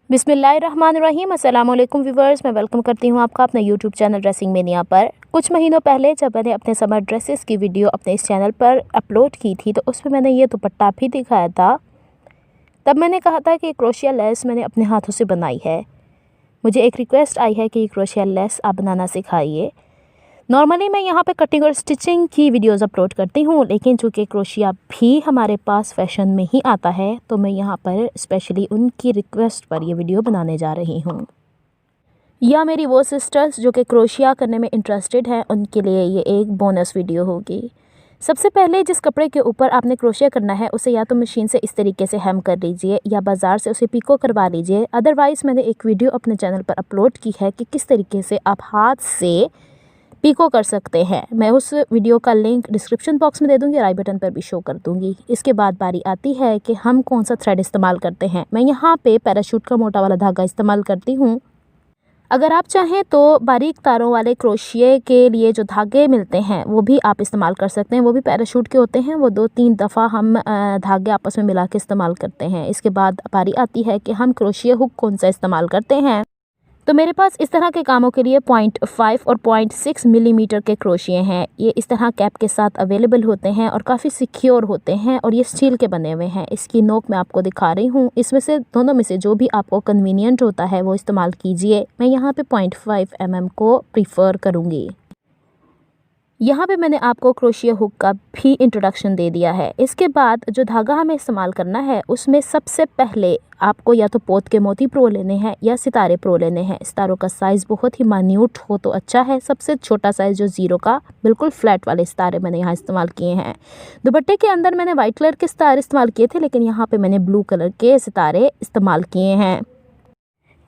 बिस्मिल्लाहिर्रहमानिर्रहीम। अस्सलाम वालेकुम व्यूवर्स, मैं वेलकम करती हूँ आपका अपने यूट्यूब चैनल ड्रेसिंग मेनिया पर। कुछ महीनों पहले जब मैंने अपने समर ड्रेसेस की वीडियो अपने इस चैनल पर अपलोड की थी तो उसमें मैंने ये दुपट्टा भी दिखाया था। तब मैंने कहा था कि क्रोशिया लेस मैंने अपने हाथों से बनाई है। मुझे एक रिक्वेस्ट आई है कि क्रोशिया लेस आप बनाना सिखाइए। नॉर्मली मैं यहाँ पे कटिंग और स्टिचिंग की वीडियोस अपलोड करती हूँ, लेकिन चूँकि क्रोशिया भी हमारे पास फैशन में ही आता है तो मैं यहाँ पर स्पेशली उनकी रिक्वेस्ट पर ये वीडियो बनाने जा रही हूँ। या मेरी वो सिस्टर्स जो कि क्रोशिया करने में इंटरेस्टेड हैं उनके लिए ये एक बोनस वीडियो होगी। सबसे पहले जिस कपड़े के ऊपर आपने क्रोशिया करना है उसे या तो मशीन से इस तरीके से हेम कर लीजिए या बाज़ार से उसे पिको करवा लीजिए। अदरवाइज़ मैंने एक वीडियो अपने चैनल पर अपलोड की है कि किस तरीके से आप हाथ से पिको कर सकते हैं। मैं उस वीडियो का लिंक डिस्क्रिप्शन बॉक्स में दे दूँगी और आई बटन पर भी शो कर दूँगी। इसके बाद बारी आती है कि हम कौन सा थ्रेड इस्तेमाल करते हैं। मैं यहाँ पे पैराशूट का मोटा वाला धागा इस्तेमाल करती हूँ। अगर आप चाहें तो बारीक तारों वाले क्रोशिये के लिए जो धागे मिलते हैं वो भी आप इस्तेमाल कर सकते हैं। वो भी पैराशूट के होते हैं। वो 2-3 दफ़ा हम धागे आपस में मिला के इस्तेमाल करते हैं। इसके बाद बारी आती है कि हम क्रोशिया हुक कौन सा इस्तेमाल करते हैं। तो मेरे पास इस तरह के कामों के लिए 0.5 और 0.6 मिलीमीटर के क्रोशिये हैं। ये इस तरह कैप के साथ अवेलेबल होते हैं और काफ़ी सिक्योर होते हैं और ये स्टील के बने हुए हैं। इसकी नोक मैं आपको दिखा रही हूँ। इसमें से दोनों में से जो भी आपको कन्वीनियंट होता है वो इस्तेमाल कीजिए। मैं यहाँ पे 0.5 mm को प्रीफर करूँगी। यहाँ पे मैंने आपको क्रोशिया हुक का भी इंट्रोडक्शन दे दिया है। इसके बाद जो धागा हमें इस्तेमाल करना है उसमें सबसे पहले आपको या तो पोत के मोती प्रो लेने हैं या सितारे प्रो लेने हैं। सितारों का साइज़ बहुत ही मान्यूट हो तो अच्छा है। सबसे छोटा साइज़ जो 0 का बिल्कुल फ्लैट वाले सितारे मैंने यहाँ इस्तेमाल किए हैं। दुपट्टे के अंदर मैंने वाइट कलर के सितारे इस्तेमाल किए थे, लेकिन यहाँ पर मैंने ब्लू कलर के सितारे इस्तेमाल किए हैं।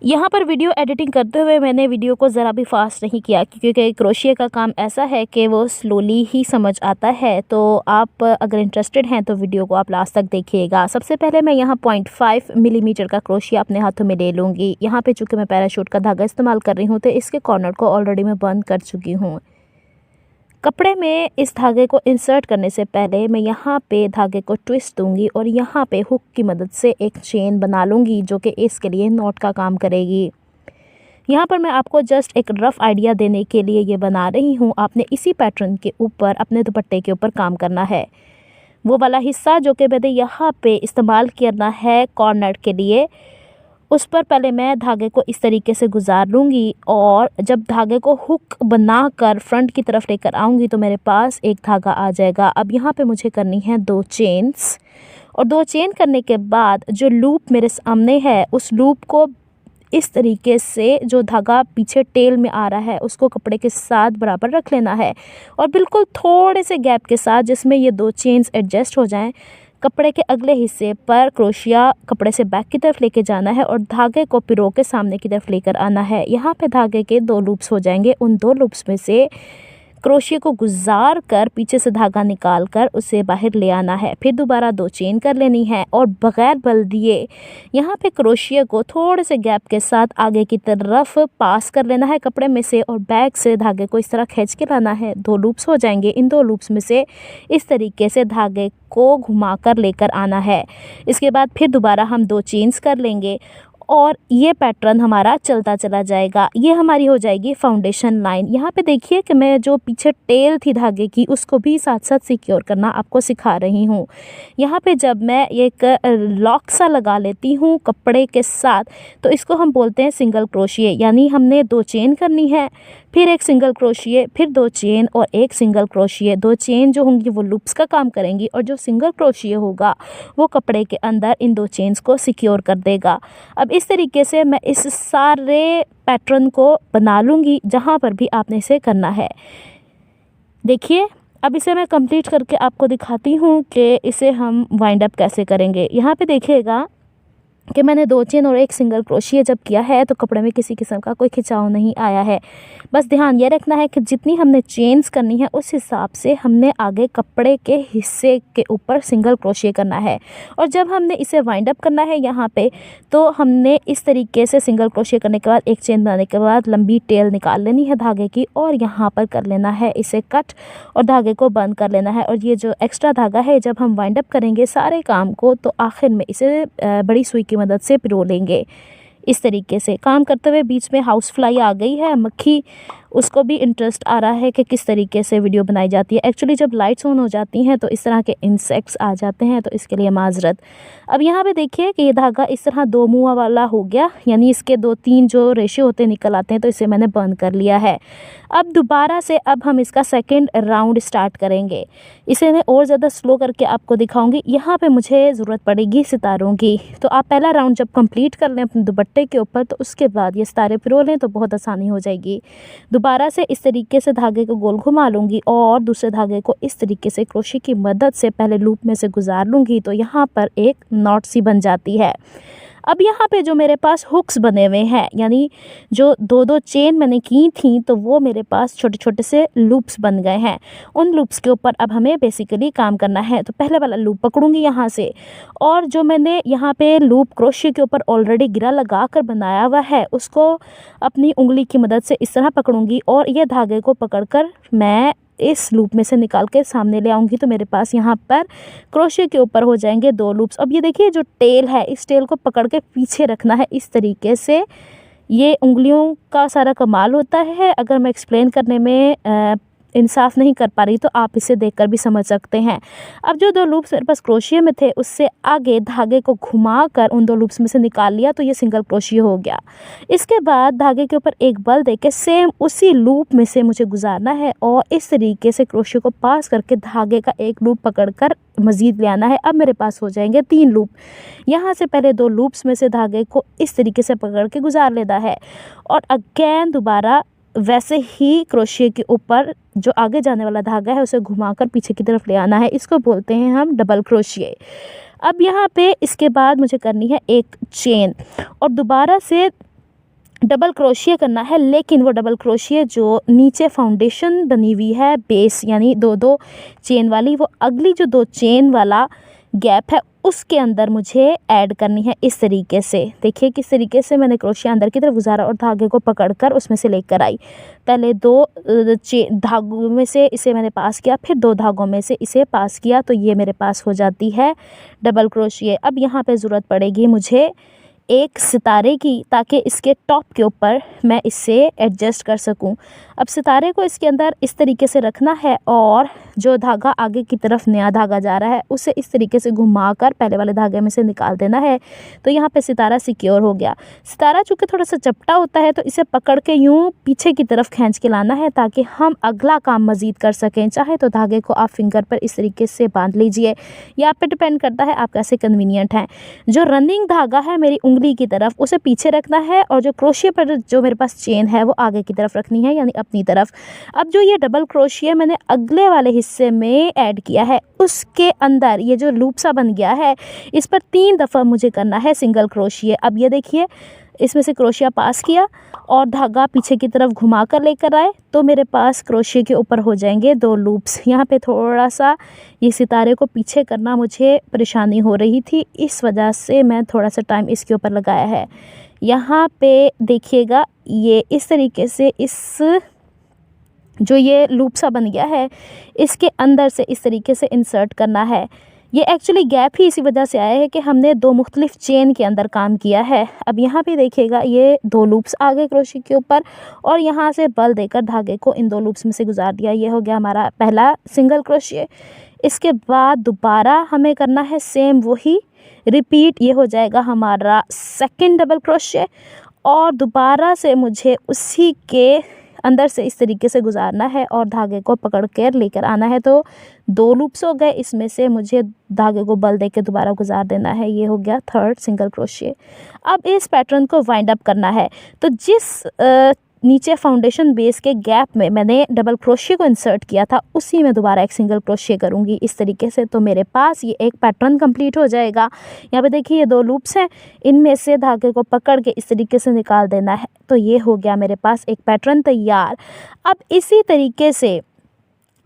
यहाँ पर वीडियो एडिटिंग करते हुए मैंने वीडियो को ज़रा भी फास्ट नहीं किया, क्योंकि क्रोशिया का काम ऐसा है कि वो स्लोली ही समझ आता है। तो आप अगर इंटरेस्टेड हैं तो वीडियो को आप लास्ट तक देखिएगा। सबसे पहले मैं यहाँ 0.5 मिलीमीटर का क्रोशिया अपने हाथों में ले लूँगी। यहाँ पे चूँकि मैं पैराशूट का धागा इस्तेमाल कर रही हूँ तो इसके कॉर्नर को ऑलरेडी मैं बंद कर चुकी हूँ। कपड़े में इस धागे को इंसर्ट करने से पहले मैं यहाँ पे धागे को ट्विस्ट दूंगी और यहाँ पे हुक की मदद से एक चेन बना लूँगी जो कि इसके लिए नॉट का काम करेगी। यहाँ पर मैं आपको जस्ट एक रफ़ आइडिया देने के लिए ये बना रही हूँ। आपने इसी पैटर्न के ऊपर अपने दुपट्टे के ऊपर काम करना है। वो वाला हिस्सा जो कि मैंने यहाँ पे इस्तेमाल करना है कॉर्नर के लिए, उस पर पहले मैं धागे को इस तरीके से गुजार लूँगी और जब धागे को हुक बनाकर फ्रंट की तरफ लेकर आऊँगी तो मेरे पास एक धागा आ जाएगा। अब यहाँ पे मुझे करनी है 2 चेन्स और 2 चेन करने के बाद जो लूप मेरे सामने है उस लूप को इस तरीके से जो धागा पीछे टेल में आ रहा है उसको कपड़े के साथ बराबर रख लेना है और बिल्कुल थोड़े से गैप के साथ जिसमें ये 2 चेन्स एडजस्ट हो जाएं, कपड़े के अगले हिस्से पर क्रोशिया कपड़े से बैक की तरफ लेके जाना है और धागे को पिरो के सामने की तरफ लेकर आना है। यहाँ पे धागे के 2 लूप्स हो जाएंगे। उन 2 लूप्स में से क्रोशिया को गुजार कर पीछे से धागा निकाल कर उसे बाहर ले आना है। फिर दोबारा 2 चेन कर लेनी है और बग़ैर बल दिए यहाँ पे क्रोशिया को थोड़े से गैप के साथ आगे की तरफ पास कर लेना है कपड़े में से और बैक से धागे को इस तरह खींच के लाना है। 2 लूप्स हो जाएंगे। इन 2 लूप्स में से इस तरीके से धागे को घुमाकर लेकर आना है। इसके बाद फिर दोबारा हम 2 चेन्स कर लेंगे और ये पैटर्न हमारा चलता चला जाएगा। ये हमारी हो जाएगी फाउंडेशन लाइन। यहाँ पे देखिए कि मैं जो पीछे टेल थी धागे की उसको भी साथ साथ सिक्योर करना आपको सिखा रही हूँ। यहाँ पे जब मैं एक लॉक सा लगा लेती हूँ कपड़े के साथ तो इसको हम बोलते हैं सिंगल क्रोशिये। यानी हमने 2 चेन करनी है, फिर एक सिंगल क्रोशिये, फिर 2 चेन और एक सिंगल क्रोशिये। 2 चेन जो होंगी वो लूप्स का काम करेंगी और जो सिंगल क्रोशिये होगा वो कपड़े के अंदर इन 2 चेन्स को सिक्योर कर देगा। अब इस तरीके से मैं इस सारे पैटर्न को बना लूँगी जहाँ पर भी आपने इसे करना है। देखिए अब इसे मैं कंप्लीट करके आपको दिखाती हूँ कि इसे हम वाइंड अप कैसे करेंगे। यहाँ पे देखिएगा कि मैंने 2 चेन और एक सिंगल क्रोशिया जब किया है तो कपड़े में किसी किस्म का कोई खिंचाव नहीं आया है। बस ध्यान ये रखना है कि जितनी हमने चेन्स करनी है उस हिसाब से हमने आगे कपड़े के हिस्से के ऊपर सिंगल क्रोशिया करना है और जब हमने इसे वाइंड अप करना है यहाँ पे तो हमने इस तरीके से सिंगल क्रोशिया करने के बाद एक चेन बनाने के बाद लंबी टेल निकाल लेनी है धागे की और यहाँ पर कर लेना है इसे कट और धागे को बंद कर लेना है। और ये जो एक्स्ट्रा धागा है जब हम वाइंड अप करेंगे सारे काम को तो आखिर में इसे बड़ी सुई की मदद से पिरो लेंगे। इस तरीके से काम करते हुए बीच में हाउस फ्लाई आ गई है, मक्खी, उसको भी इंटरेस्ट आ रहा है कि किस तरीके से वीडियो बनाई जाती है। एक्चुअली जब लाइट्स ऑन हो जाती हैं तो इस तरह के इंसेक्ट्स आ जाते हैं, तो इसके लिए माजरत। अब यहाँ पे देखिए कि ये धागा इस तरह 2 मुँह वाला हो गया, यानी इसके 2-3 जो रेशे होते निकल आते हैं, तो इसे मैंने बंद कर लिया है। अब दोबारा से अब हम इसका सेकंड राउंड स्टार्ट करेंगे। इसे मैं और ज़्यादा स्लो करके आपको दिखाऊंगी। यहाँ पे मुझे ज़रूरत पड़ेगी सितारों की, तो आप पहला राउंड जब कंप्लीट कर लें अपने दुपट्टे के ऊपर, तो उसके बाद ये सितारे पिरो लें तो बहुत आसानी हो जाएगी। दोबारा से इस तरीके से धागे को गोल घुमा लूँगी और दूसरे धागे को इस तरीके से क्रोशे की मदद से पहले लूप में से गुजार लूँगी, तो यहाँ पर एक नॉट सी बन जाती है। अब यहाँ पे जो मेरे पास हुक्स बने हुए हैं, यानी जो 2-2 चेन मैंने की थी, तो वो मेरे पास छोटे छोटे से लूप्स बन गए हैं। उन लूप्स के ऊपर अब हमें बेसिकली काम करना है। तो पहले वाला लूप पकड़ूंगी यहाँ से, और जो मैंने यहाँ पे लूप क्रोशे के ऊपर ऑलरेडी गिरा लगा कर बनाया हुआ है, उसको अपनी उंगली की मदद से इस तरह पकड़ूंगी और ये धागे को पकड़कर मैं इस लूप में से निकाल के सामने ले आऊँगी। तो मेरे पास यहाँ पर क्रोशे के ऊपर हो जाएंगे 2 लूप्स। अब ये देखिए जो टेल है, इस टेल को पकड़ के पीछे रखना है इस तरीके से। ये उंगलियों का सारा कमाल होता है। अगर मैं एक्सप्लेन करने में इंसाफ नहीं कर पा रही तो आप इसे देखकर भी समझ सकते हैं। अब जो 2 लूप्स मेरे पास क्रोशिया में थे, उससे आगे धागे को घुमाकर उन 2 लूप्स में से निकाल लिया, तो ये सिंगल क्रोशिया हो गया। इसके बाद धागे के ऊपर एक बल देके सेम उसी लूप में से मुझे गुजारना है और इस तरीके से क्रोशिया को पास करके धागे का एक लूप पकड़कर मज़ीद ले आना है। अब मेरे पास हो जाएंगे 3 लूप। यहाँ से पहले 2 लूप्स में से धागे को इस तरीके से पकड़ के गुजार लेना है और अगेन दोबारा वैसे ही क्रोशिया के ऊपर जो आगे जाने वाला धागा है उसे घुमाकर पीछे की तरफ ले आना है। इसको बोलते हैं हम डबल क्रोशिया। अब यहाँ पे इसके बाद मुझे करनी है एक चेन और दोबारा से डबल क्रोशिया करना है, लेकिन वो डबल क्रोशिया जो नीचे फाउंडेशन बनी हुई है, बेस यानी 2-2 चेन वाली, वो अगली जो 2 चेन वाला गैप है उसके अंदर मुझे ऐड करनी है इस तरीके से। देखिए किस तरीके से मैंने क्रोशिया अंदर की तरफ गुजारा और धागे को पकड़कर उसमें से लेकर आई। पहले 2 धागों में से इसे मैंने पास किया, फिर 2 धागों में से इसे पास किया, तो ये मेरे पास हो जाती है डबल क्रोशिया। अब यहाँ पे ज़रूरत पड़ेगी मुझे एक सितारे की, ताकि इसके टॉप के ऊपर मैं इसे एडजस्ट कर सकूं। अब सितारे को इसके अंदर इस तरीके से रखना है और जो धागा आगे की तरफ नया धागा जा रहा है उसे इस तरीके से घुमाकर पहले वाले धागे में से निकाल देना है। तो यहाँ पे सितारा सिक्योर हो गया। सितारा चूँकि थोड़ा सा चपटा होता है, तो इसे पकड़ के यूँ पीछे की तरफ खींच के लाना है ताकि हम अगला काम मज़ीद कर सकें। चाहे तो धागे को आप फिंगर पर इस तरीके से बांध लीजिए, या आप पे डिपेंड करता है आप कैसे कन्वीनियंट हैं। जो रनिंग धागा है मेरी उंगली की तरफ, उसे पीछे रखना है और जो क्रोशिया पर जो मेरे पास चेन है वो आगे की तरफ रखनी है, यानी अपनी तरफ। अब जो ये डबल क्रोशिया मैंने अगले वाले हिस्से में ऐड किया है, उसके अंदर ये जो लूप सा बन गया है, इस पर 3 दफ़ा मुझे करना है सिंगल क्रोशिया। अब ये देखिए इसमें से क्रोशिया पास किया और धागा पीछे की तरफ घुमा कर लेकर आए, तो मेरे पास क्रोशिया के ऊपर हो जाएंगे 2 लूप्स। यहाँ पे थोड़ा सा ये सितारे को पीछे करना मुझे परेशानी हो रही थी, इस वजह से मैं थोड़ा सा टाइम इसके ऊपर लगाया है। यहाँ पे देखिएगा ये इस तरीके से इस जो ये लूप सा बन गया है, इसके अंदर से इस तरीके से इंसर्ट करना है। ये एक्चुअली गैप ही इसी वजह से आया है कि हमने 2 मुख्तलिफ चेन के अंदर काम किया है। अब यहाँ पे देखिएगा ये 2 लूप्स आ गए क्रोशिया के ऊपर और यहाँ से बल देकर धागे को इन 2 लूप्स में से गुजार दिया। ये हो गया हमारा पहला सिंगल क्रोशिया। इसके बाद दोबारा हमें करना है सेम वही रिपीट, ये हो जाएगा हमारा सेकंड डबल क्रोशिया और दोबारा से मुझे उसी के अंदर से इस तरीके से गुजारना है और धागे को पकड़ कर लेकर आना है। तो 2 लूप्स हो गए, इसमें से मुझे धागे को बल देकर दोबारा गुजार देना है। ये हो गया थर्ड सिंगल क्रोशिया। अब इस पैटर्न को वाइंड अप करना है, तो जिस नीचे फाउंडेशन बेस के गैप में मैंने डबल क्रोशिया को इंसर्ट किया था, उसी में दोबारा एक सिंगल क्रोशिया करूँगी इस तरीके से। तो मेरे पास ये एक पैटर्न कंप्लीट हो जाएगा। यहाँ पे देखिए ये 2 लूप्स हैं, इनमें से धागे को पकड़ के इस तरीके से निकाल देना है। तो ये हो गया मेरे पास एक पैटर्न तैयार। अब इसी तरीके से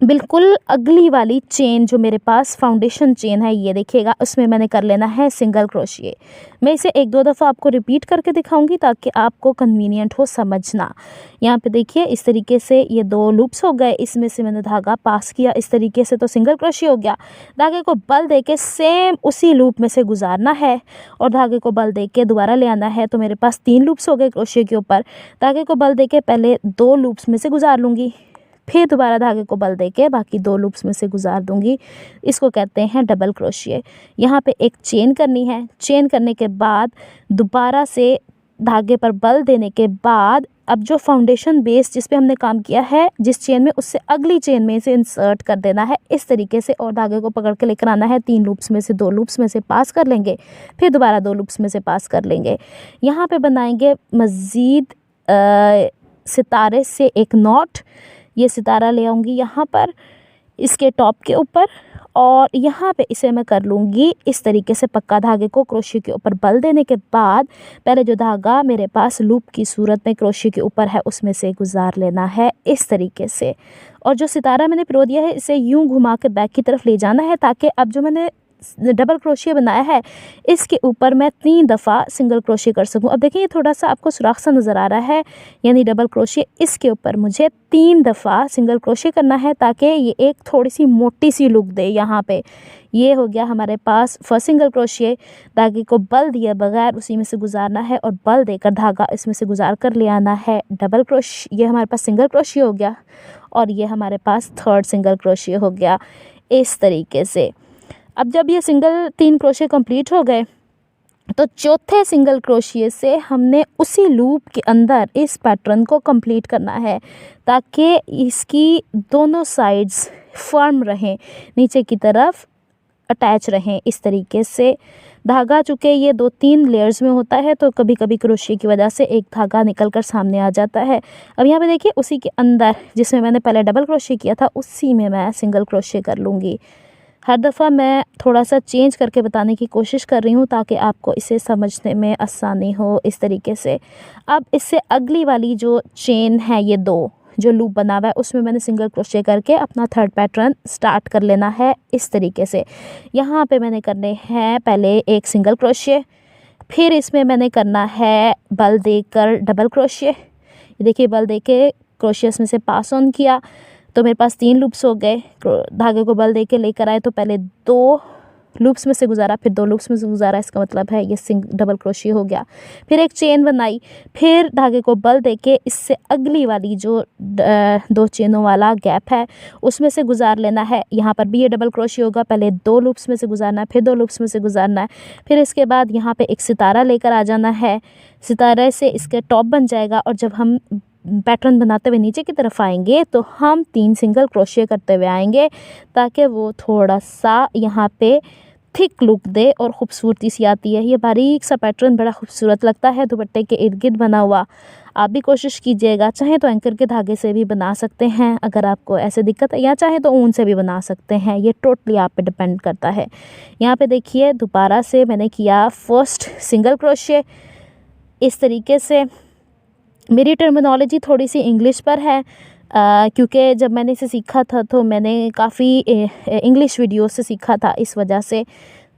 बिल्कुल अगली वाली चेन जो मेरे पास फाउंडेशन चेन है, ये देखिएगा, उसमें मैंने कर लेना है सिंगल क्रोशिए। मैं इसे 1-2 दफ़ा आपको रिपीट करके दिखाऊंगी ताकि आपको कन्वीनियंट हो समझना। यहाँ पे देखिए इस तरीके से ये 2 लूप्स हो गए, इसमें से मैंने धागा पास किया इस तरीके से, तो सिंगल क्रोशिए हो गया। धागे को बल देके सेम उसी लूप में से गुजारना है और धागे को बल देके दोबारा ले आना है। तो मेरे पास 3 लूप्स हो गए क्रोशिए के ऊपर। धागे को बल देके पहले 2 लूप्स में से गुजार लूँगी, फिर दोबारा धागे को बल देके बाकी 2 लूप्स में से गुजार दूंगी। इसको कहते हैं डबल क्रोशिए। यहाँ पे एक चेन करनी है। चेन करने के बाद दोबारा से धागे पर बल देने के बाद अब जो फाउंडेशन बेस जिस पे हमने काम किया है जिस चेन में, उससे अगली चेन में इसे इंसर्ट कर देना है इस तरीके से और धागे को पकड़ के लेकर आना है। 3 लूप्स में से 2 लूप्स में से पास कर लेंगे, फिर दोबारा 2 लूप्स में से पास कर लेंगे। यहाँ पे बनाएंगे मज़ीद सितारे से एक नॉट। ये सितारा ले आऊँगी यहाँ पर इसके टॉप के ऊपर और यहाँ पे इसे मैं कर लूँगी इस तरीके से पक्का। धागे को क्रोशिए के ऊपर बल देने के बाद पहले जो धागा मेरे पास लूप की सूरत में क्रोशिए के ऊपर है उसमें से गुजार लेना है इस तरीके से। और जो सितारा मैंने पिरो दिया है इसे यूं घुमा के बैक की तरफ ले जाना है ताकि अब जो मैंने डबल क्रोशिए बनाया है इसके ऊपर मैं 3 दफ़ा सिंगल क्रोशिए कर सकूं। अब देखिए ये थोड़ा सा आपको सुराख सा नज़र आ रहा है, यानी डबल क्रोशिए इसके ऊपर मुझे 3 दफ़ा सिंगल क्रोशिए करना है ताकि ये एक थोड़ी सी मोटी सी लुक दे। यहाँ पे ये हो गया हमारे पास फर्स्ट सिंगल क्रोशिए। धागे को बल दिए बगैर उसी में से गुजारना है और बल देकर धागा इसमें से गुजार कर ले आना है डबल क्रोशिए। ये हमारे पास सिंगल क्रोशिए हो गया और ये हमारे पास थर्ड सिंगल क्रोशिए हो गया इस तरीके से। अब जब ये 3 क्रोशिए कंप्लीट हो गए तो चौथे सिंगल क्रोशिए से हमने उसी लूप के अंदर इस पैटर्न को कंप्लीट करना है ताकि इसकी दोनों साइड्स फर्म रहें, नीचे की तरफ अटैच रहें इस तरीके से। धागा चूँकि ये 2-3 लेयर्स में होता है तो कभी कभी क्रोशिए की वजह से एक धागा निकल कर सामने आ जाता है। अब यहाँ पे देखिए उसी के अंदर जिसमें मैंने पहले डबल क्रोशिए किया था उसी में मैं सिंगल क्रोशिए कर लूँगी। हर दफ़ा मैं थोड़ा सा चेंज करके बताने की कोशिश कर रही हूँ ताकि आपको इसे समझने में आसानी हो इस तरीके से। अब इससे अगली वाली जो चेन है, ये 2 जो लूप बना हुआ है उसमें मैंने सिंगल क्रोशिए करके अपना थर्ड पैटर्न स्टार्ट कर लेना है इस तरीके से। यहाँ पे मैंने करने हैं पहले एक सिंगल क्रोशिए, फिर इसमें मैंने करना है बल देकर डबल क्रोशिए। देखिए बल दे के क्रोशिए इसमें से पास ऑन किया तो मेरे पास 3 लूप्स हो गए। धागे को बल देके लेकर आए तो पहले 2 लूप्स में से गुजारा, फिर 2 लूप्स में से गुजारा, इसका मतलब है ये डबल क्रोशिए हो गया। फिर एक चेन बनाई, फिर धागे को बल देके इससे अगली वाली जो 2 चेनों वाला गैप है उसमें से गुजार लेना है। यहाँ पर भी ये डबल क्रोशिए होगा, पहले 2 लूप्स में से गुजारना है, फिर 2 लूप्स में से गुजारना है। फिर इसके बाद यहाँ पे एक सितारा लेकर आ जाना है, सितारे से इसके टॉप बन जाएगा और जब हम पैटर्न बनाते हुए नीचे की तरफ आएंगे तो हम 3 सिंगल क्रोशिए करते हुए आएंगे ताकि वो थोड़ा सा यहाँ पे थिक लुक दे और ख़ूबसूरती सी आती है। ये बारीक सा पैटर्न बड़ा खूबसूरत लगता है दुपट्टे के इर्द गिर्द बना हुआ। आप भी कोशिश कीजिएगा, चाहे तो एंकर के धागे से भी बना सकते हैं अगर आपको ऐसे दिक्कत है, या चाहे तो ऊन से भी बना सकते हैं, ये टोटली आप पे डिपेंड करता है। यहाँ पे देखिए दोबारा से मैंने किया फर्स्ट सिंगल क्रोशिए इस तरीके से। मेरी टर्मिनोलॉजी थोड़ी सी इंग्लिश पर है क्योंकि जब मैंने इसे सीखा था तो मैंने काफ़ी इंग्लिश वीडियो से सीखा था, इस वजह से।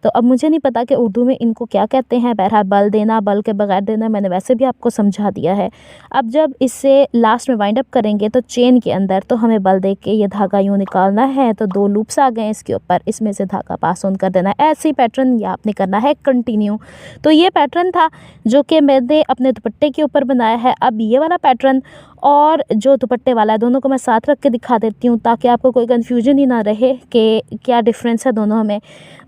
तो अब मुझे नहीं पता कि उर्दू में इनको क्या कहते हैं। बहरहाल बल देना, बल के बगैर देना मैंने वैसे भी आपको समझा दिया है। अब जब इससे लास्ट में वाइंड अप करेंगे तो चेन के अंदर तो हमें बल दे के ये धागा यूँ निकालना है। तो 2 लूप्स आ गए इसके ऊपर, इसमें से धागा पास ऑन कर देना है। ऐसे ही पैटर्न ये आपने करना है कंटिन्यू। तो ये पैटर्न था जो कि मैंने अपने दुपट्टे के ऊपर बनाया है। अब ये वाला पैटर्न और जो दुपट्टे वाला है दोनों को मैं साथ रख के दिखा देती हूँ ताकि आपको कोई कन्फ्यूजन ही ना रहे कि क्या डिफरेंस है दोनों में।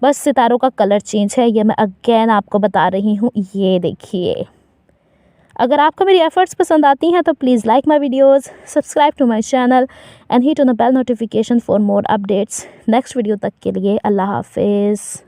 बस सितारों का कलर चेंज है, ये मैं अगेन आपको बता रही हूँ। ये देखिए, अगर आपको मेरी एफर्ट्स पसंद आती हैं तो please like my videos, subscribe to my channel and hit on the bell notification for more updates. Next video तक के लिए अल्लाह हाफिज़।